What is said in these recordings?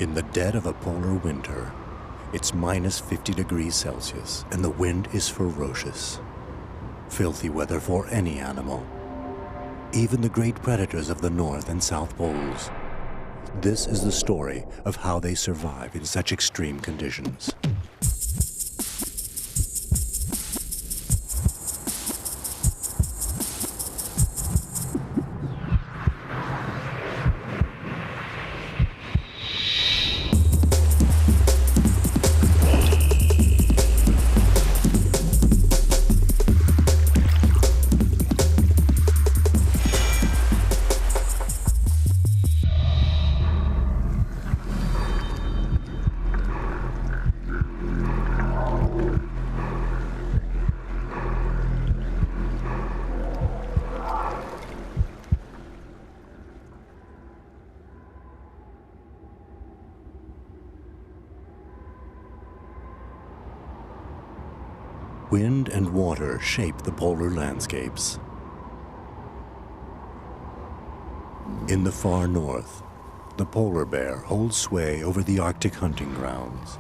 In the dead of a polar winter, it's minus 50 degrees Celsius and the wind is ferocious. Filthy weather for any animal, even the great predators of the North and South Poles. This is the story of how they survive in such extreme conditions. Wind and water shape the polar landscapes. In the far north, the polar bear holds sway over the Arctic hunting grounds.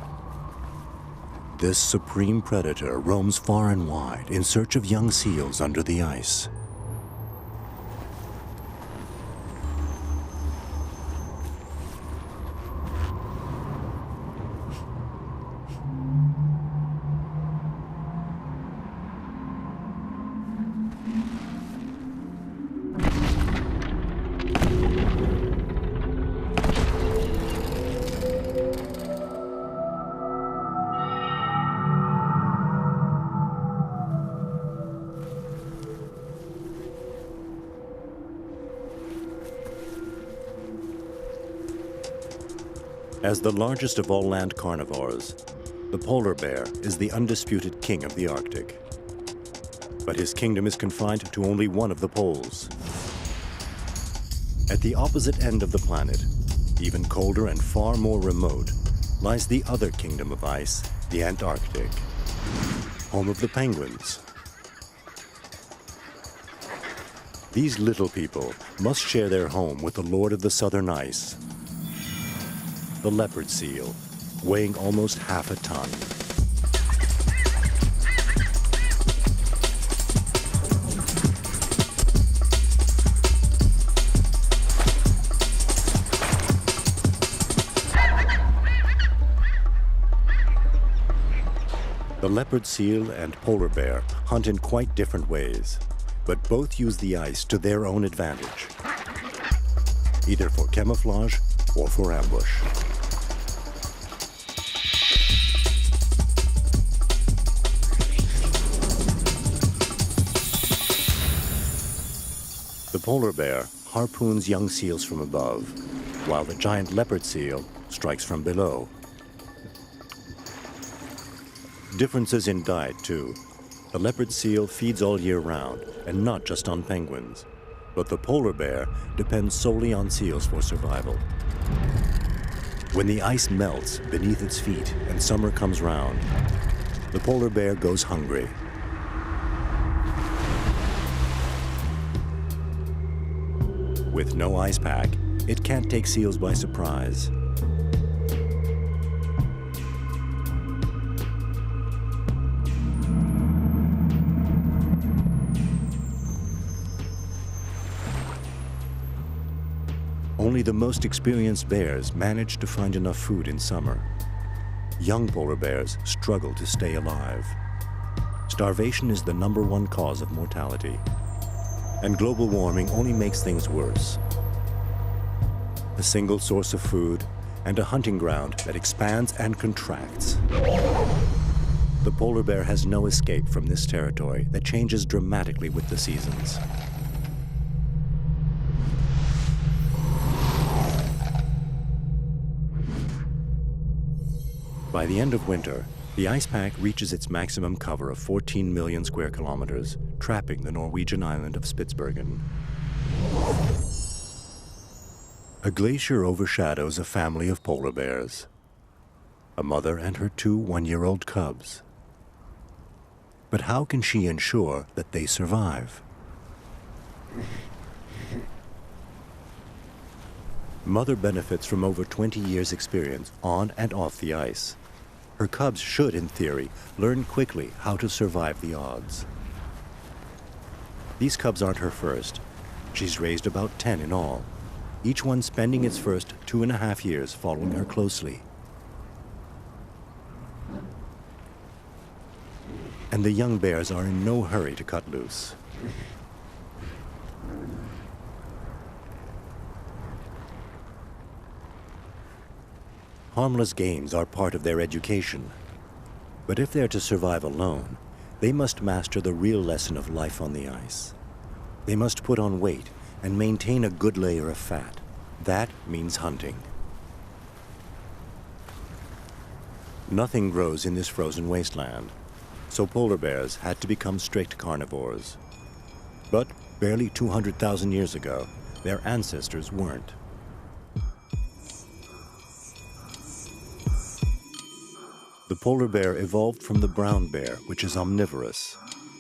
This supreme predator roams far and wide in search of young seals under the ice. As the largest of all land carnivores, the polar bear is the undisputed king of the Arctic. But his kingdom is confined to only one of the poles. At the opposite end of the planet, even colder and far more remote, lies the other kingdom of ice, the Antarctic, home of the penguins. These little people must share their home with the lord of the southern ice, the leopard seal, weighing almost half a ton. The leopard seal and polar bear hunt in quite different ways, but both use the ice to their own advantage, either for camouflage or for ambush. The polar bear harpoons young seals from above, while the giant leopard seal strikes from below. Differences in diet, too. The leopard seal feeds all year round, and not just on penguins. But the polar bear depends solely on seals for survival. When the ice melts beneath its feet and summer comes round, the polar bear goes hungry. With no ice pack, it can't take seals by surprise. Only the most experienced bears manage to find enough food in summer. Young polar bears struggle to stay alive. Starvation is the #1 cause of mortality. And global warming only makes things worse. A single source of food and a hunting ground that expands and contracts. The polar bear has no escape from this territory that changes dramatically with the seasons. By the end of winter, the ice pack reaches its maximum cover of 14 million square kilometers, trapping the Norwegian island of Spitsbergen. A glacier overshadows a family of polar bears, a mother and her 2 one-year-old cubs. But how can she ensure that they survive? Mother benefits from over 20 years' experience on and off the ice. Her cubs should, in theory, learn quickly how to survive the odds. These cubs aren't her first. She's raised about 10 in all, each one spending its first 2.5 years following her closely. And the young bears are in no hurry to cut loose. Harmless games are part of their education. But if they're to survive alone, they must master the real lesson of life on the ice. They must put on weight and maintain a good layer of fat. That means hunting. Nothing grows in this frozen wasteland, so polar bears had to become strict carnivores. But barely 200,000 years ago, their ancestors weren't. The polar bear evolved from the brown bear, which is omnivorous.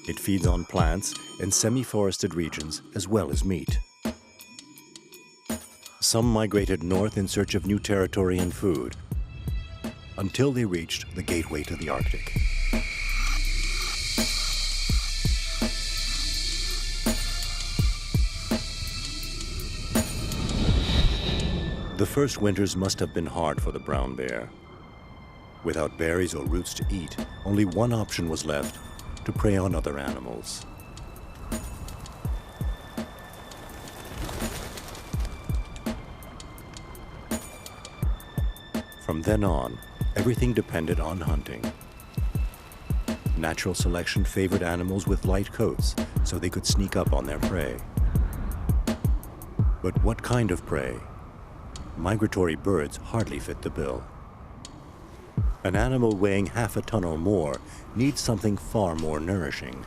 It feeds on plants and semi-forested regions as well as meat. Some migrated north in search of new territory and food, until they reached the gateway to the Arctic. The first winters must have been hard for the brown bear. Without berries or roots to eat, only one option was left: to prey on other animals. From then on, everything depended on hunting. Natural selection favored animals with light coats so they could sneak up on their prey. But what kind of prey? Migratory birds hardly fit the bill. An animal weighing half a ton or more needs something far more nourishing.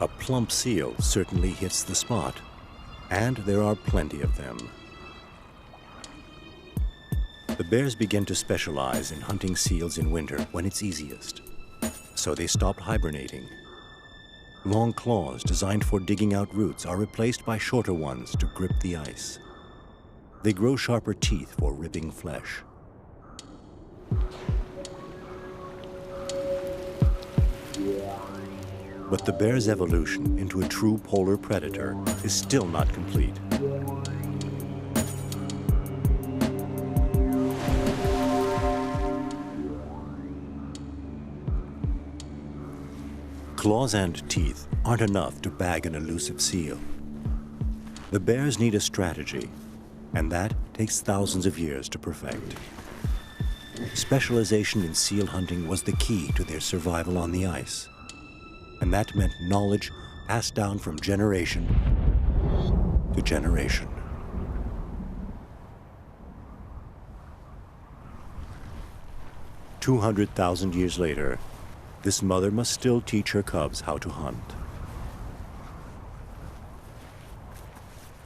A plump seal certainly hits the spot, and there are plenty of them. The bears begin to specialize in hunting seals in winter when it's easiest, so they stopped hibernating. Long claws designed for digging out roots are replaced by shorter ones to grip the ice. They grow sharper teeth for ripping flesh. But the bear's evolution into a true polar predator is still not complete. Claws and teeth aren't enough to bag an elusive seal. The bears need a strategy, and that takes thousands of years to perfect. Specialization in seal hunting was the key to their survival on the ice, and that meant knowledge passed down from generation to generation. "200,000 years later, this mother must still teach her cubs how to hunt.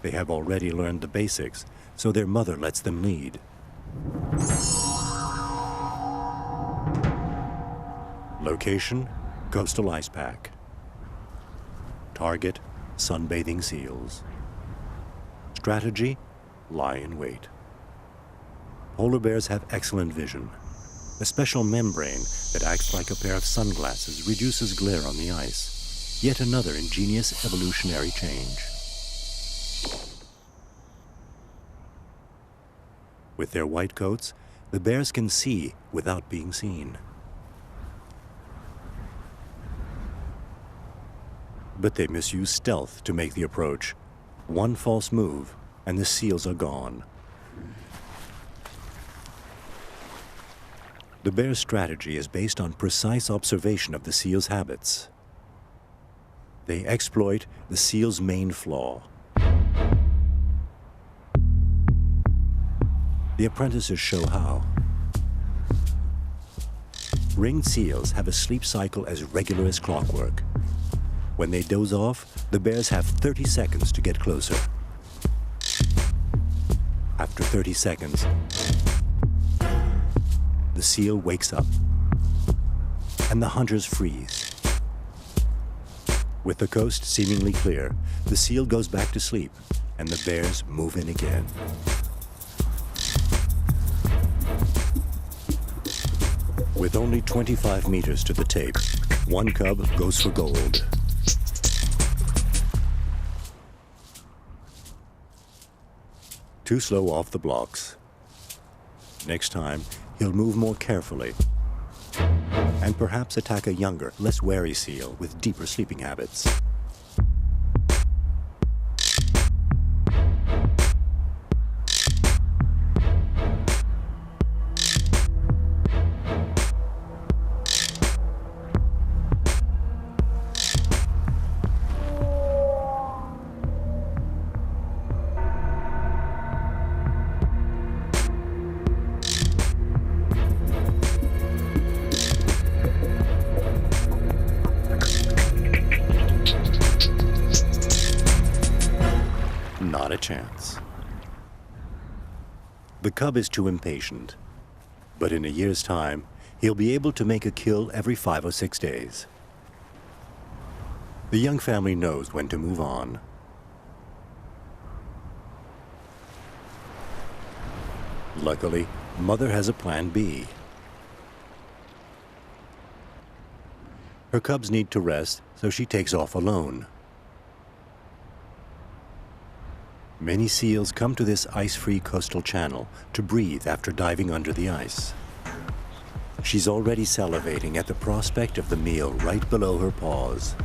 They have already learned the basics, so their mother lets them lead. Location: coastal ice pack. Target: sunbathing seals. Strategy: lie in wait. Polar bears have excellent vision. A special membrane that acts like a pair of sunglasses reduces glare on the ice. Yet another ingenious evolutionary change. With their white coats, the bears can see without being seen. But they misuse stealth to make the approach. One false move, and the seals are gone. The bear's strategy is based on precise observation of the seal's habits. They exploit the seal's main flaw. The apprentices show how. Ringed seals have a sleep cycle as regular as clockwork. When they doze off, the bears have 30 seconds to get closer. After 30 seconds, the seal wakes up, and the hunters freeze. With the coast seemingly clear, the seal goes back to sleep, and the bears move in again. With only 25 meters to the tape, one cub goes for gold. Too slow off the blocks. Next time, he'll move more carefully and perhaps attack a younger, less wary seal with deeper sleeping habits. Not a chance. The cub is too impatient, but in a year's time, he'll be able to make a kill every 5 or 6 days. The young family knows when to move on. Luckily, Mother has a plan B. Her cubs need to rest, so she takes off alone. Many seals come to this ice-free coastal channel to breathe after diving under the ice. She's already salivating at the prospect of the meal right below her paws.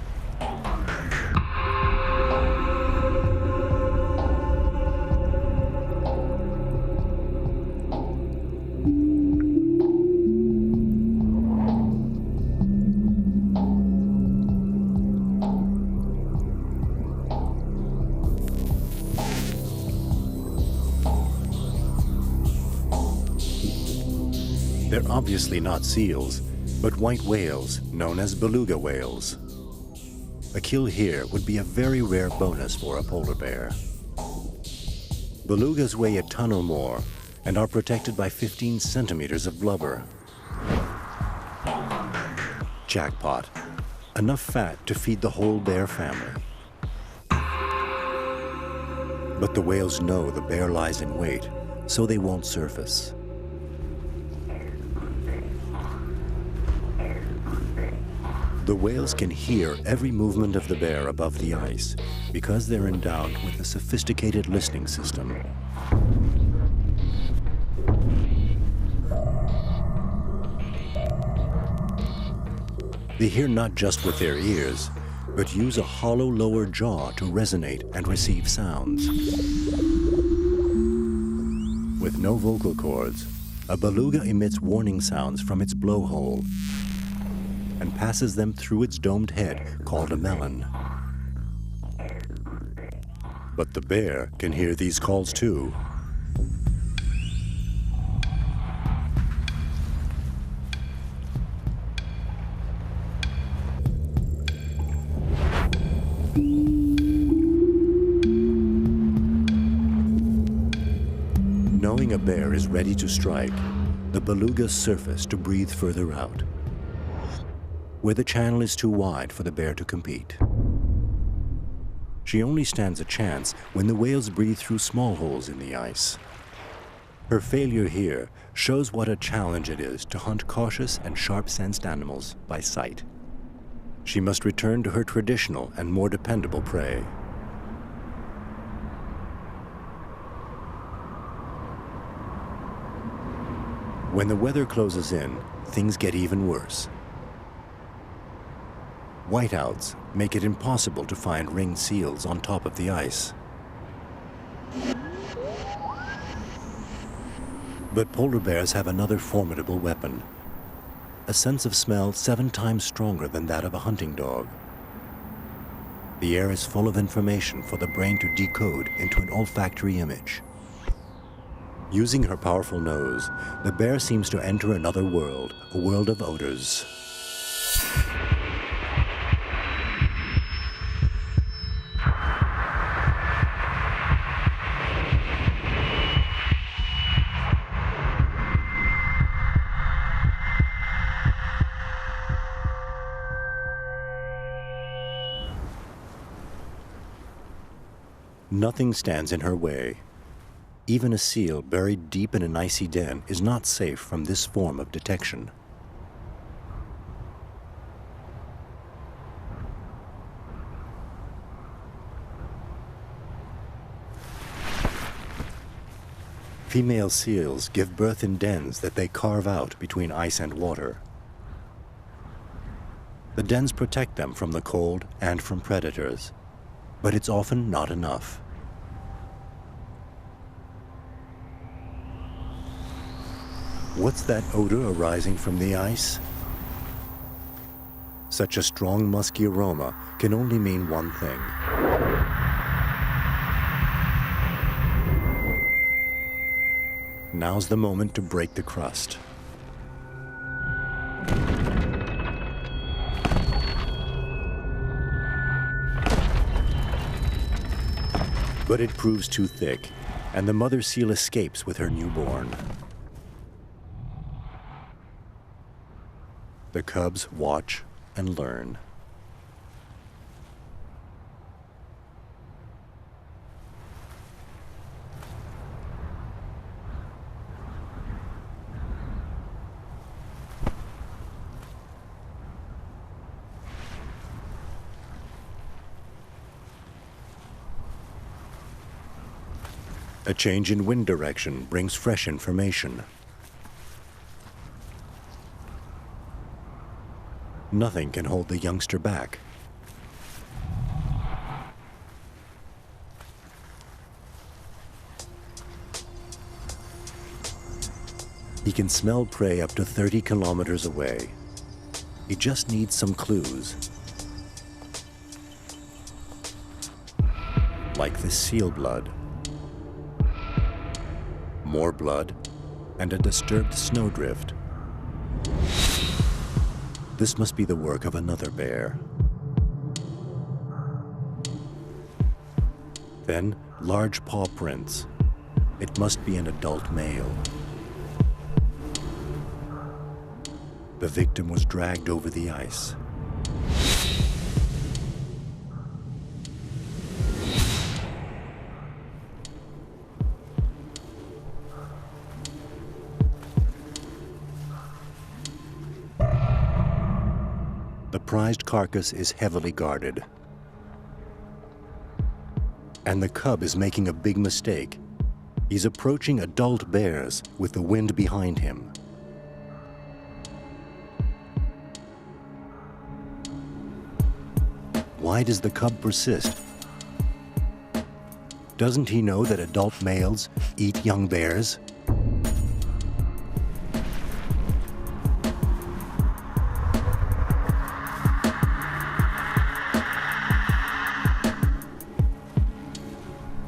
They're obviously not seals, but white whales known as beluga whales. A kill here would be a very rare bonus for a polar bear. Belugas weigh a ton or more and are protected by 15 centimeters of blubber. Jackpot. Enough fat to feed the whole bear family. But the whales know the bear lies in wait, so they won't surface. The whales can hear every movement of the bear above the ice because they're endowed with a sophisticated listening system. They hear not just with their ears, but use a hollow lower jaw to resonate and receive sounds. With no vocal cords, a beluga emits warning sounds from its blowhole and passes them through its domed head, called a melon. But the bear can hear these calls too. Knowing a bear is ready to strike, the belugas surface to breathe further out, where the channel is too wide for the bear to compete. She only stands a chance when the whales breathe through small holes in the ice. Her failure here shows what a challenge it is to hunt cautious and sharp-sensed animals by sight. She must return to her traditional and more dependable prey. When the weather closes in, things get even worse. Whiteouts make it impossible to find ringed seals on top of the ice. But polar bears have another formidable weapon, a sense of smell 7 times stronger than that of a hunting dog. The air is full of information for the brain to decode into an olfactory image. Using her powerful nose, the bear seems to enter another world, a world of odors. Nothing stands in her way. Even a seal buried deep in an icy den is not safe from this form of detection. Female seals give birth in dens that they carve out between ice and water. The dens protect them from the cold and from predators, but it's often not enough. What's that odor arising from the ice? Such a strong, musky aroma can only mean one thing. Now's the moment to break the crust. But it proves too thick, and the mother seal escapes with her newborn. The cubs watch and learn. A change in wind direction brings fresh information. Nothing can hold the youngster back. He can smell prey up to 30 kilometers away. He just needs some clues. Like this seal blood. More blood, and a disturbed snowdrift. This must be the work of another bear. Then, large paw prints. It must be an adult male. The victim was dragged over the ice. The prized carcass is heavily guarded. And the cub is making a big mistake. He's approaching adult bears with the wind behind him. Why does the cub persist? Doesn't he know that adult males eat young bears?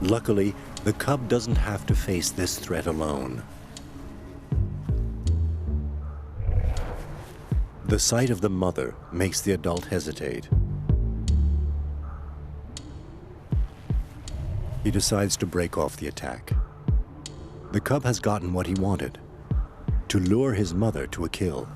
Luckily, the cub doesn't have to face this threat alone. The sight of the mother makes the adult hesitate. He decides to break off the attack. The cub has gotten what he wanted, to lure his mother to a kill.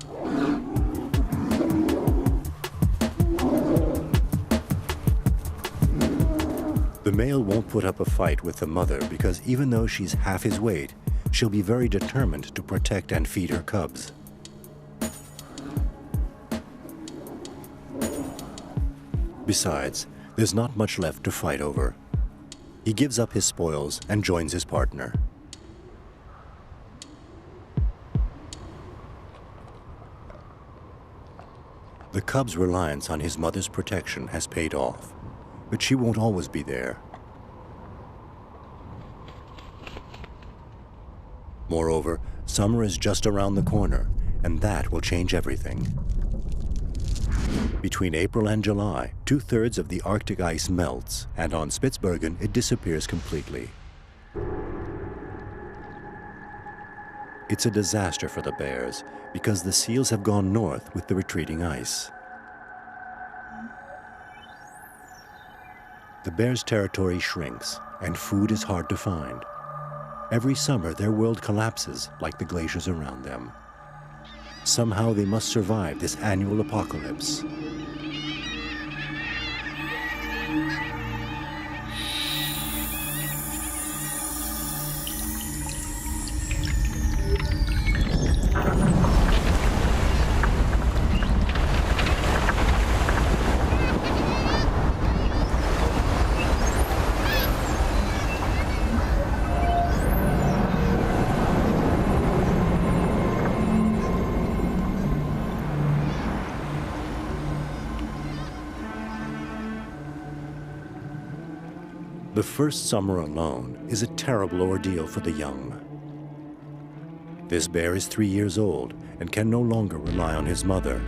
The male won't put up a fight with the mother because even though she's half his weight, she'll be very determined to protect and feed her cubs. Besides, there's not much left to fight over. He gives up his spoils and joins his partner. The cub's reliance on his mother's protection has paid off, but she won't always be there. Moreover, summer is just around the corner, and that will change everything. Between April and July, 2/3 of the Arctic ice melts, and on Spitsbergen it disappears completely. It's a disaster for the bears because the seals have gone north with the retreating ice. The bears' territory shrinks, and food is hard to find. Every summer, their world collapses like the glaciers around them. Somehow they must survive this annual apocalypse. The first summer alone is a terrible ordeal for the young. This bear is 3 years old and can no longer rely on his mother.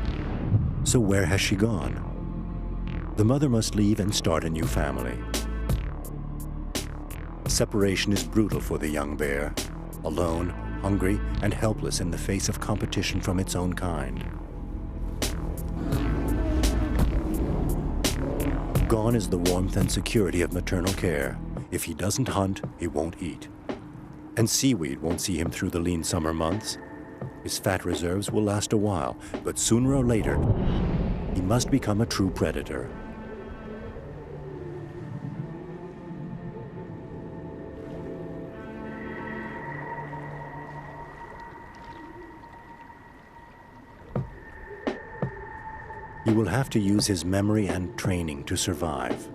So where has she gone? The mother must leave and start a new family. Separation is brutal for the young bear, alone, hungry, and helpless in the face of competition from its own kind. Gone is the warmth and security of maternal care. If he doesn't hunt, he won't eat. And seaweed won't see him through the lean summer months. His fat reserves will last a while, but sooner or later, he must become a true predator. He will have to use his memory and training to survive.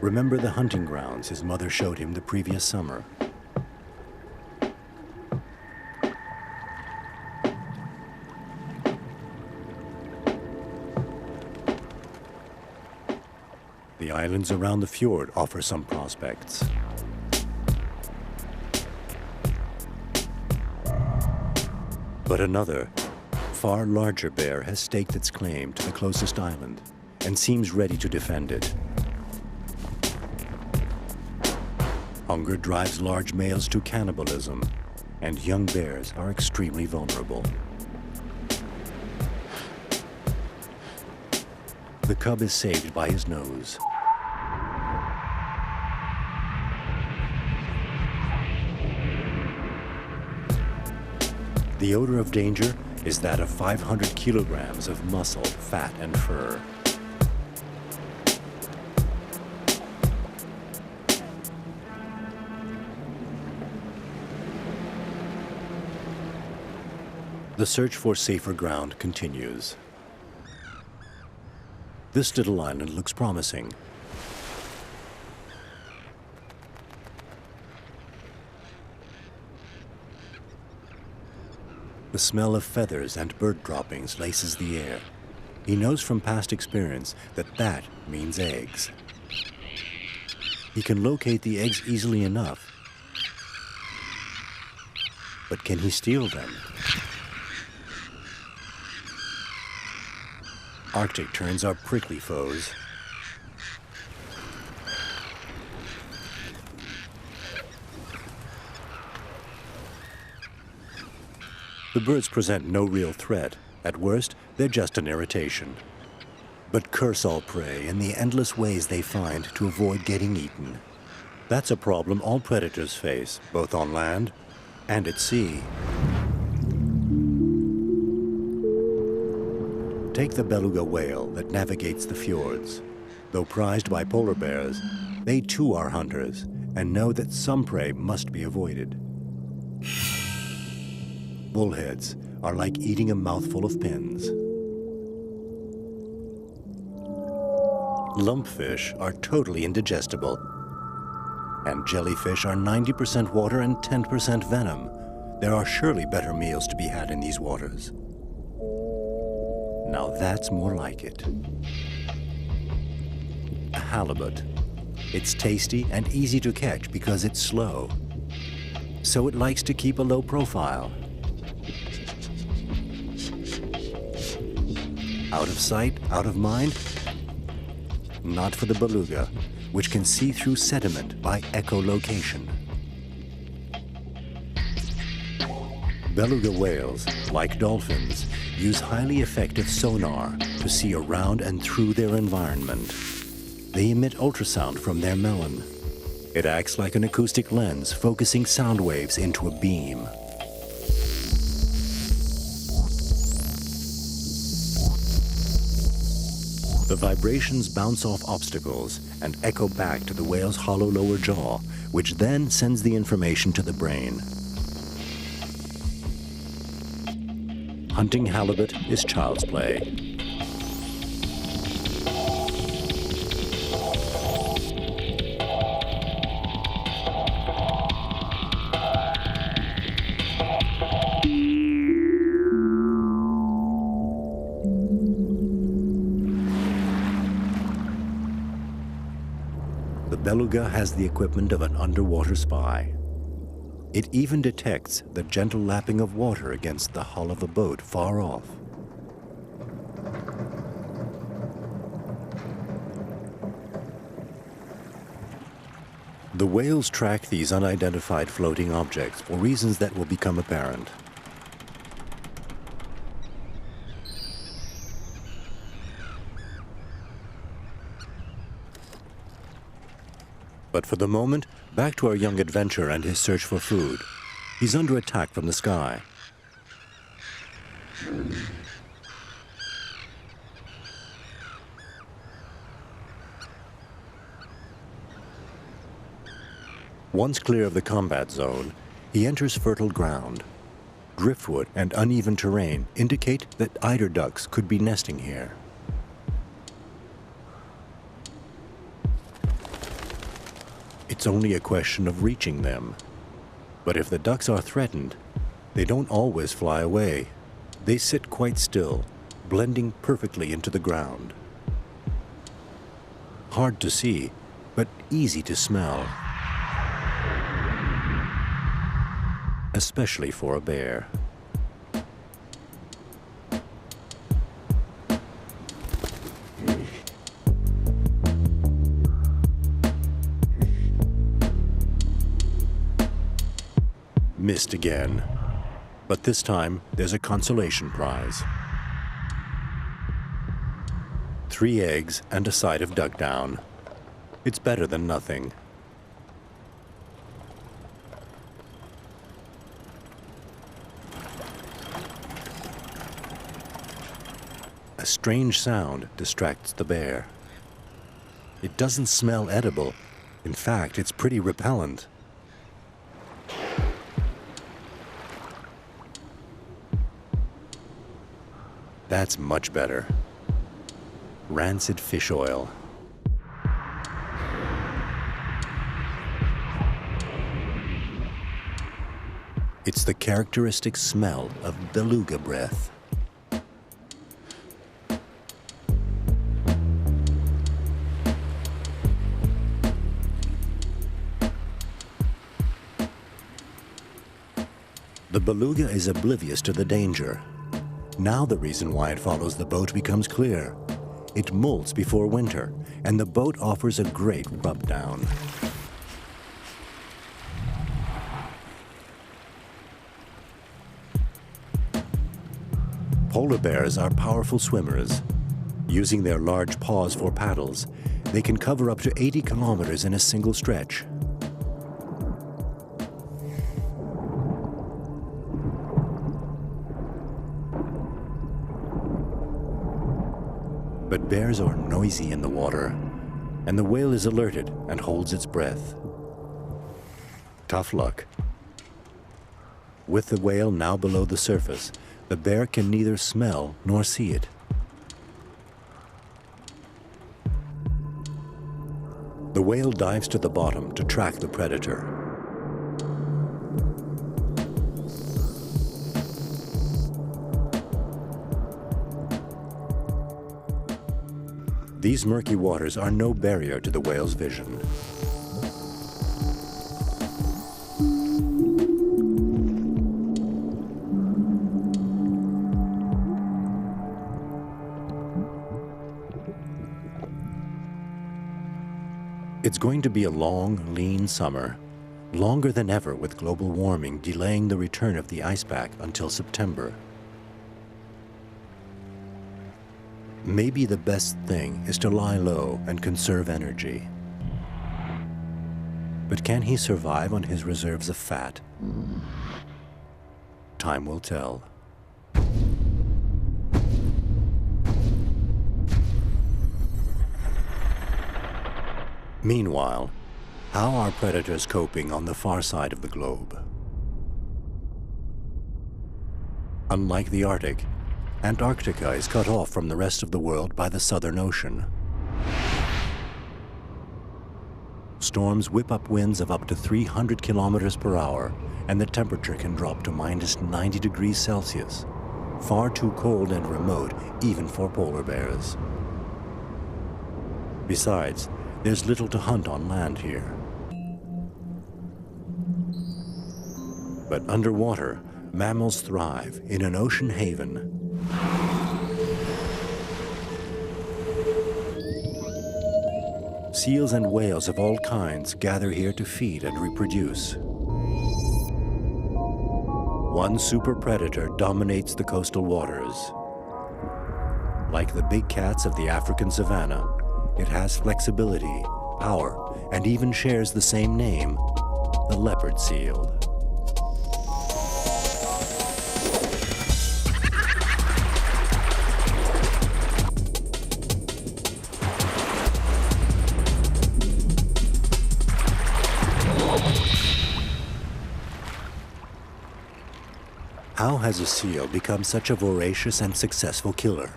Remember the hunting grounds his mother showed him the previous summer. The islands around the fjord offer some prospects. But another, far larger bear has staked its claim to the closest island and seems ready to defend it. Hunger drives large males to cannibalism, and young bears are extremely vulnerable. The cub is saved by his nose. The odor of danger is that of 500 kilograms of muscle, fat, and fur. The search for safer ground continues. This little island looks promising. The smell of feathers and bird droppings laces the air. He knows from past experience that that means eggs. He can locate the eggs easily enough. But can he steal them? Arctic terns are prickly foes. The birds present no real threat. At worst, they're just an irritation. But curse all prey in the endless ways they find to avoid getting eaten. That's a problem all predators face, both on land and at sea. Take the beluga whale that navigates the fjords. Though prized by polar bears, they too are hunters and know that some prey must be avoided. Bullheads are like eating a mouthful of pins. Lumpfish are totally indigestible. And jellyfish are 90% water and 10% venom. There are surely better meals to be had in these waters. Now that's more like it. A halibut. It's tasty and easy to catch because it's slow. So it likes to keep a low profile. Out of sight, out of mind? Not for the beluga, which can see through sediment by echolocation. Beluga whales, like dolphins, use highly effective sonar to see around and through their environment. They emit ultrasound from their melon. It acts like an acoustic lens, focusing sound waves into a beam. The vibrations bounce off obstacles and echo back to the whale's hollow lower jaw, which then sends the information to the brain. Hunting halibut is child's play. The beluga has the equipment of an underwater spy. It even detects the gentle lapping of water against the hull of a boat far off. The whales track these unidentified floating objects for reasons that will become apparent. But for the moment, back to our young adventurer and his search for food. He's under attack from the sky. Once clear of the combat zone, he enters fertile ground. Driftwood and uneven terrain indicate that eider ducks could be nesting here. It's only a question of reaching them. But if the ducks are threatened, they don't always fly away. They sit quite still, blending perfectly into the ground. Hard to see, but easy to smell. Especially for a bear. Missed again. But this time, there's a consolation prize. 3 eggs and a side of duck down. It's better than nothing. A strange sound distracts the bear. It doesn't smell edible. In fact, it's pretty repellent. That's much better. Rancid fish oil. It's the characteristic smell of beluga breath. The beluga is oblivious to the danger. Now the reason why it follows the boat becomes clear. It molts before winter, and the boat offers a great rub down. Polar bears are powerful swimmers. Using their large paws for paddles, they can cover up to 80 kilometers in a single stretch. But bears are noisy in the water, and the whale is alerted and holds its breath. Tough luck. With the whale now below the surface, the bear can neither smell nor see it. The whale dives to the bottom to track the predator. These murky waters are no barrier to the whale's vision. It's going to be a long, lean summer, longer than ever with global warming delaying the return of the ice pack until September. Maybe the best thing is to lie low and conserve energy. But can he survive on his reserves of fat? Time will tell. Meanwhile, how are predators coping on the far side of the globe? Unlike the Arctic, Antarctica is cut off from the rest of the world by the Southern Ocean. Storms whip up winds of up to 300 kilometers per hour, and the temperature can drop to minus 90 degrees Celsius. Far too cold and remote, even for polar bears. Besides, There's little to hunt on land here. But underwater, mammals thrive in an ocean haven. Seals and whales of all kinds gather here to feed and reproduce. One super predator dominates the coastal waters. Like the big cats of the African savanna, it has flexibility, power, and even shares the same name, the leopard seal. How has a seal become such a voracious and successful killer?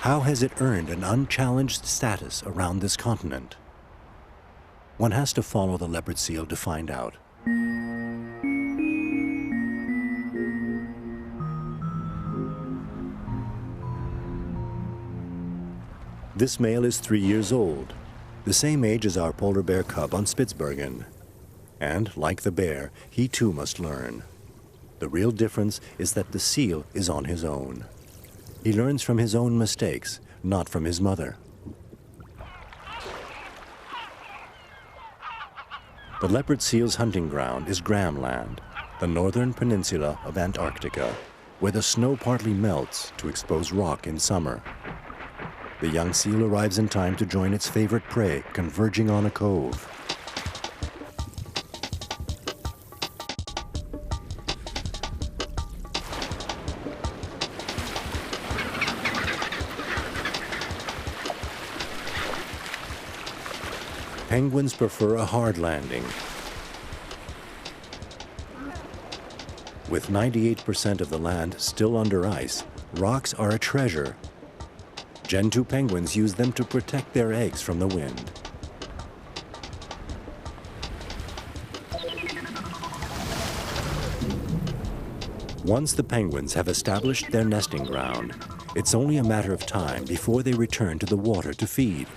How has it earned an unchallenged status around this continent? One has to follow the leopard seal to find out. This male is 3 years old, the same age as our polar bear cub on Spitsbergen. And, like the bear, he too must learn. The real difference is that the seal is on his own. He learns from his own mistakes, not from his mother. The leopard seal's hunting ground is Graham Land, the northern peninsula of Antarctica, where the snow partly melts to expose rock in summer. The young seal arrives in time to join its favorite prey, converging on a cove. Penguins prefer a hard landing. With 98% of the land still under ice, rocks are a treasure. Gentoo penguins use them to protect their eggs from the wind. Once the penguins have established their nesting ground, it's only a matter of time before they return to the water to feed.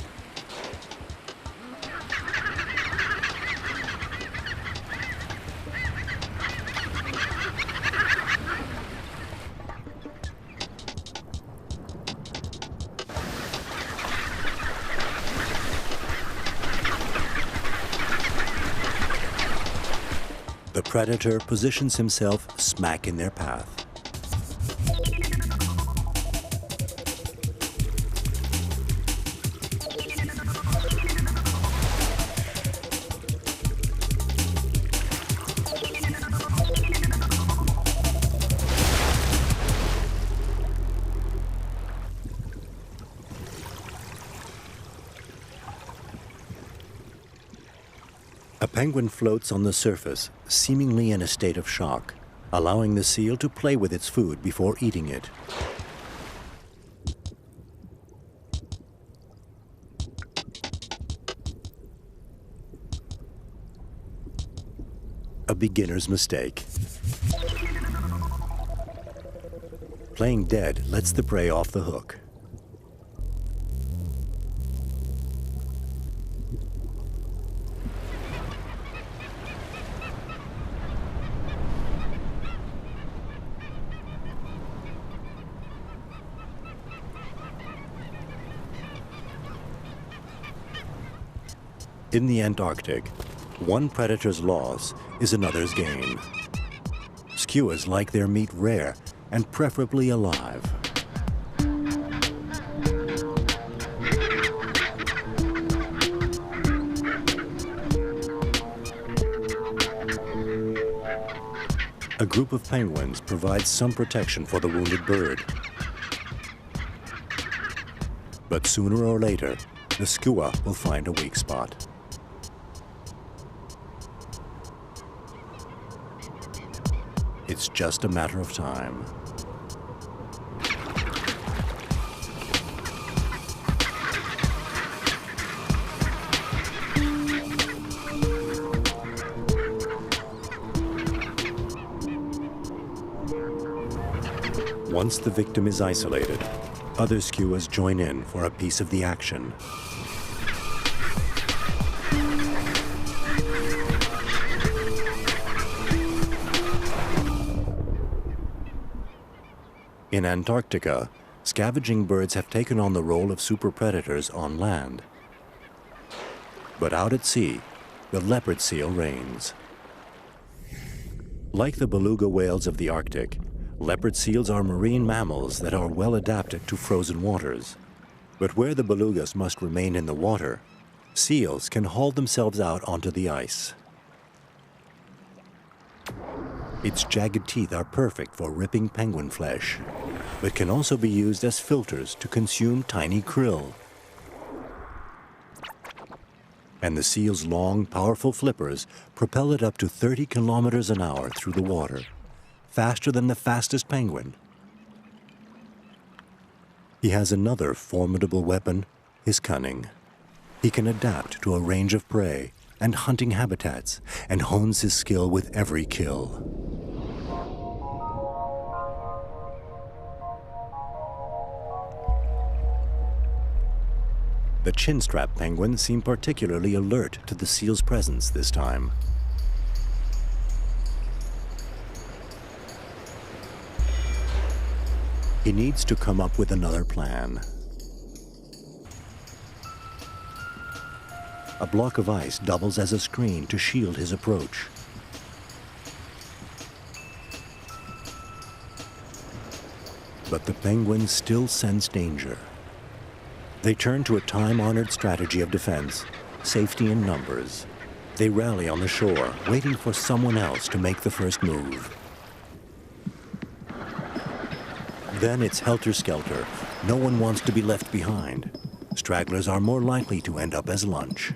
The predator positions himself smack in their path. A penguin floats on the surface, seemingly in a state of shock, allowing the seal to play with its food before eating it. A beginner's mistake. Playing dead lets the prey off the hook. In the Antarctic, one predator's loss is another's gain. Skuas like their meat rare and preferably alive. A group of penguins provides some protection for the wounded bird. But sooner or later, the skua will find a weak spot. It's just a matter of time. Once the victim is isolated, other skuas join in for a piece of the action. In Antarctica, scavenging birds have taken on the role of super predators on land. But out at sea, the leopard seal reigns. Like the beluga whales of the Arctic, leopard seals are marine mammals that are well adapted to frozen waters. But where the belugas must remain in the water, seals can haul themselves out onto the ice. Its jagged teeth are perfect for ripping penguin flesh, but can also be used as filters to consume tiny krill. And the seal's long, powerful flippers propel it up to 30 kilometers an hour through the water, faster than the fastest penguin. He has another formidable weapon, his cunning. He can adapt to a range of prey and hunting habitats, and hones his skill with every kill. The chinstrap penguin seemed particularly alert to the seal's presence this time. He needs to come up with another plan. A block of ice doubles as a screen to shield his approach. But the penguins still sense danger. They turn to a time-honored strategy of defense, safety in numbers. They rally on the shore, waiting for someone else to make the first move. Then it's helter-skelter. No one wants to be left behind. Stragglers are more likely to end up as lunch.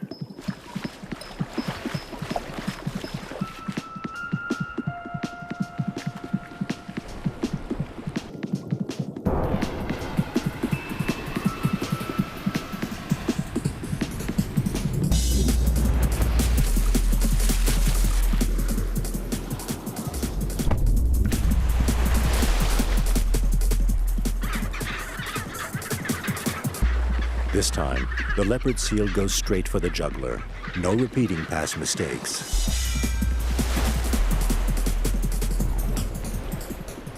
This time, the leopard seal goes straight for the juggler. No repeating past mistakes.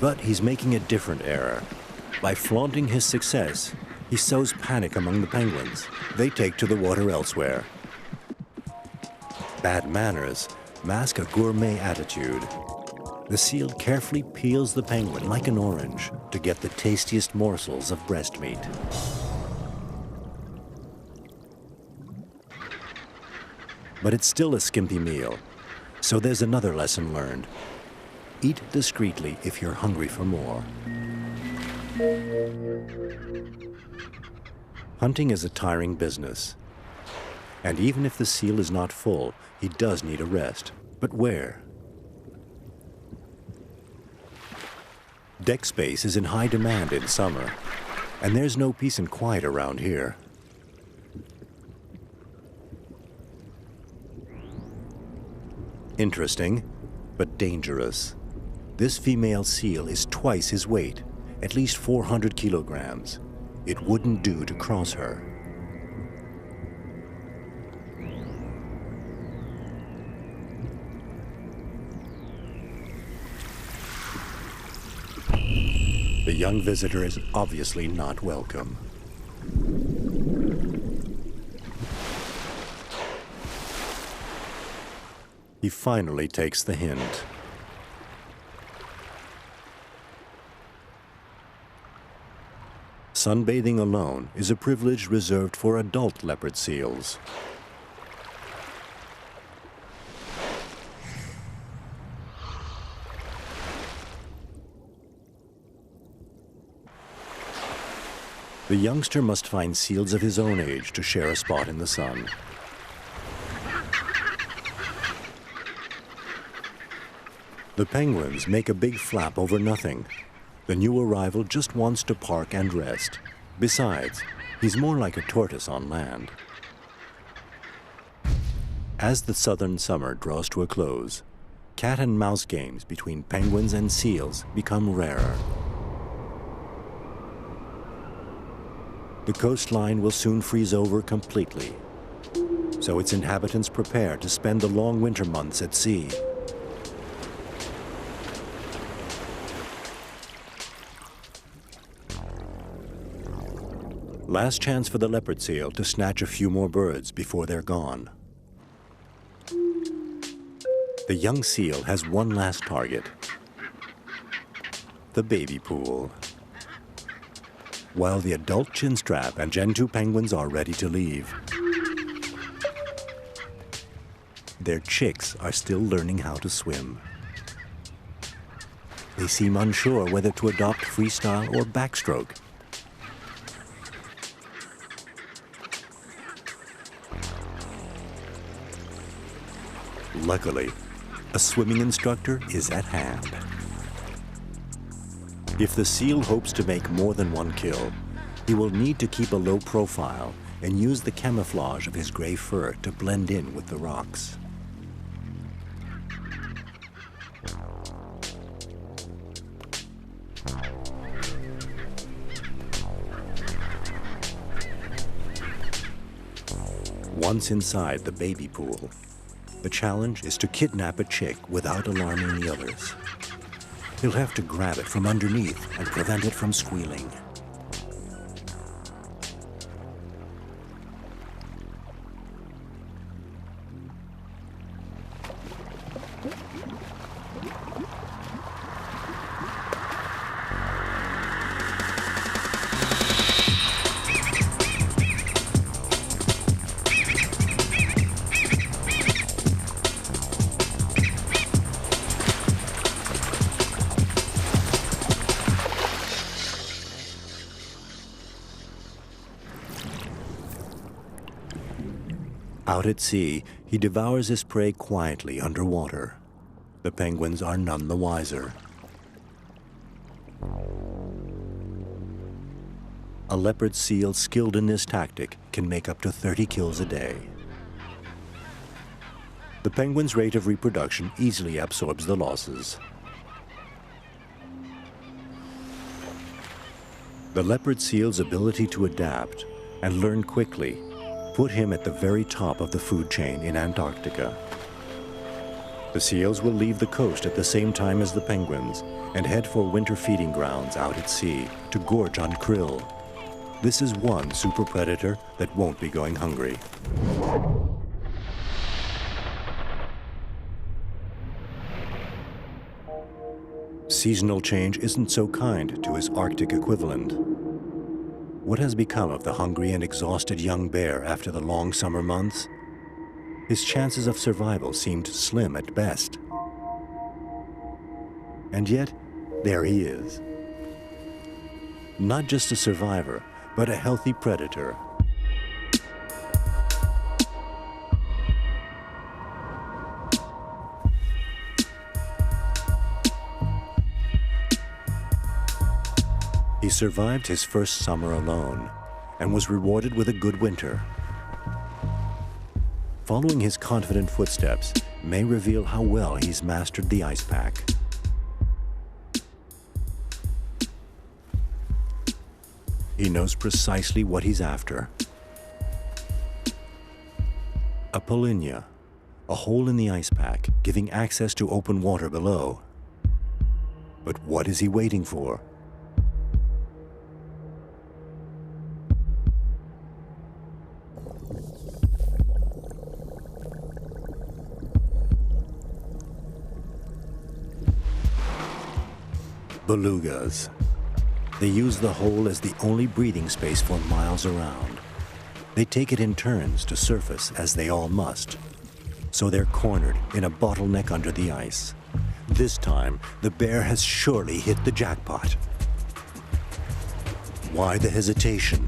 But he's making a different error. By flaunting his success, he sows panic among the penguins. They take to the water elsewhere. Bad manners mask a gourmet attitude. The seal carefully peels the penguin like an orange to get the tastiest morsels of breast meat. But it's still a skimpy meal, so there's another lesson learned. Eat discreetly if you're hungry for more. Hunting is a tiring business. And even if the seal is not full, he does need a rest. But where? Deck space is in high demand in summer, and there's no peace and quiet around here. Interesting, but dangerous. This female seal is twice his weight, at least 400 kilograms. It wouldn't do to cross her. The young visitor is obviously not welcome. He finally takes the hint. Sunbathing alone is a privilege reserved for adult leopard seals. The youngster must find seals of his own age to share a spot in the sun. The penguins make a big flap over nothing. The new arrival just wants to park and rest. Besides, he's more like a tortoise on land. As the southern summer draws to a close, cat and mouse games between penguins and seals become rarer. The coastline will soon freeze over completely, so its inhabitants prepare to spend the long winter months at sea. last chance for the leopard seal to snatch a few more birds before they're gone. The young seal has one last target, the baby pool. While the adult chinstrap and Gentoo penguins are ready to leave, their chicks are still learning how to swim. They seem unsure whether to adopt freestyle or backstroke. Luckily, a swimming instructor is at hand. If the seal hopes to make more than one kill, he will need to keep a low profile and use the camouflage of his gray fur to blend in with the rocks. Once inside the baby pool, the challenge is to kidnap a chick without alarming the others. He'll have to grab it from underneath and prevent it from squealing. Out at sea, he devours his prey quietly underwater. The penguins are none the wiser. A leopard seal skilled in this tactic can make up to 30 kills a day. The penguin's rate of reproduction easily absorbs the losses. The leopard seal's ability to adapt and learn quickly put him at the very top of the food chain in Antarctica. The seals will leave the coast at the same time as the penguins and head for winter feeding grounds out at sea to gorge on krill. This is one super predator that won't be going hungry. Seasonal change isn't so kind to his Arctic equivalent. What has become of the hungry and exhausted young bear after the long summer months? His chances of survival seemed slim at best. And yet, there he is. Not just a survivor, but a healthy predator. He survived his first summer alone and was rewarded with a good winter. Following his confident footsteps may reveal how well he's mastered the ice pack. He knows precisely what he's after. A polynya, a hole in the ice pack, giving access to open water below. But what is he waiting for? Belugas. They use the hole as the only breathing space for miles around. They take it in turns to surface, as they all must. So they're cornered in a bottleneck under the ice. This time, the bear has surely hit the jackpot. Why the hesitation?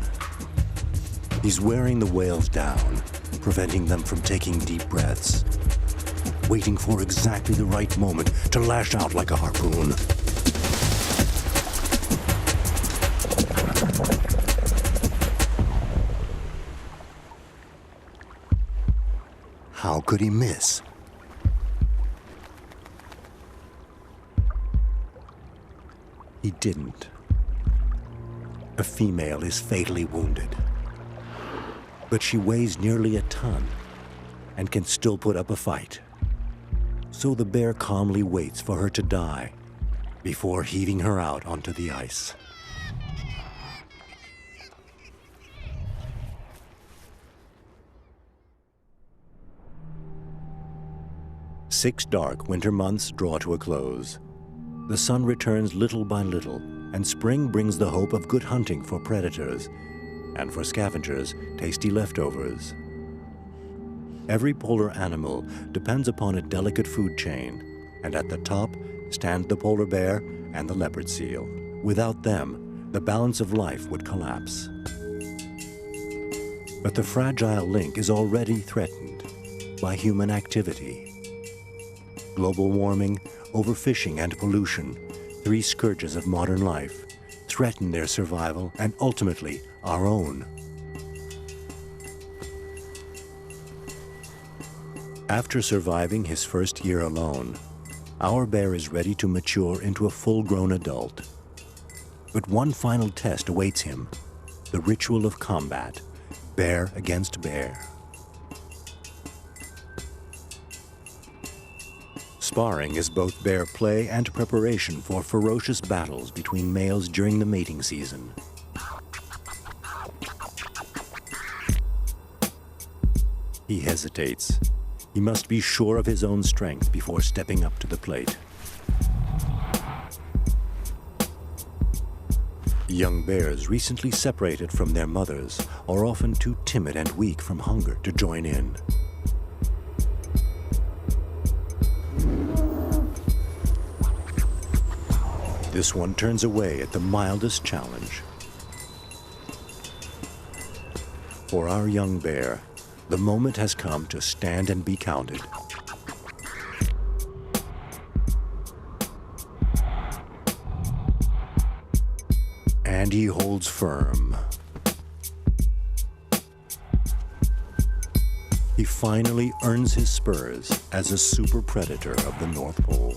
He's wearing the whales down, preventing them from taking deep breaths, waiting for exactly the right moment to lash out like a harpoon. How could he miss? He didn't. A female is fatally wounded, but she weighs nearly a ton and can still put up a fight. So the bear calmly waits for her to die before heaving her out onto the ice. 6 dark winter months draw to a close. The sun returns little by little, and spring brings the hope of good hunting for predators, and for scavengers, tasty leftovers. Every polar animal depends upon a delicate food chain, and at the top stand the polar bear and the leopard seal. Without them, the balance of life would collapse. But the fragile link is already threatened by human activity. Global warming, overfishing, and pollution, 3 scourges of modern life, threaten their survival and ultimately our own. After surviving his first year alone, our bear is ready to mature into a full-grown adult. But one final test awaits him, the ritual of combat, bear against bear. Sparring is both bear play and preparation for ferocious battles between males during the mating season. He hesitates. He must be sure of his own strength before stepping up to the plate. Young bears recently separated from their mothers are often too timid and weak from hunger to join in. This one turns away at the mildest challenge. For our young bear, the moment has come to stand and be counted. And he holds firm. He finally earns his spurs as a super predator of the North Pole.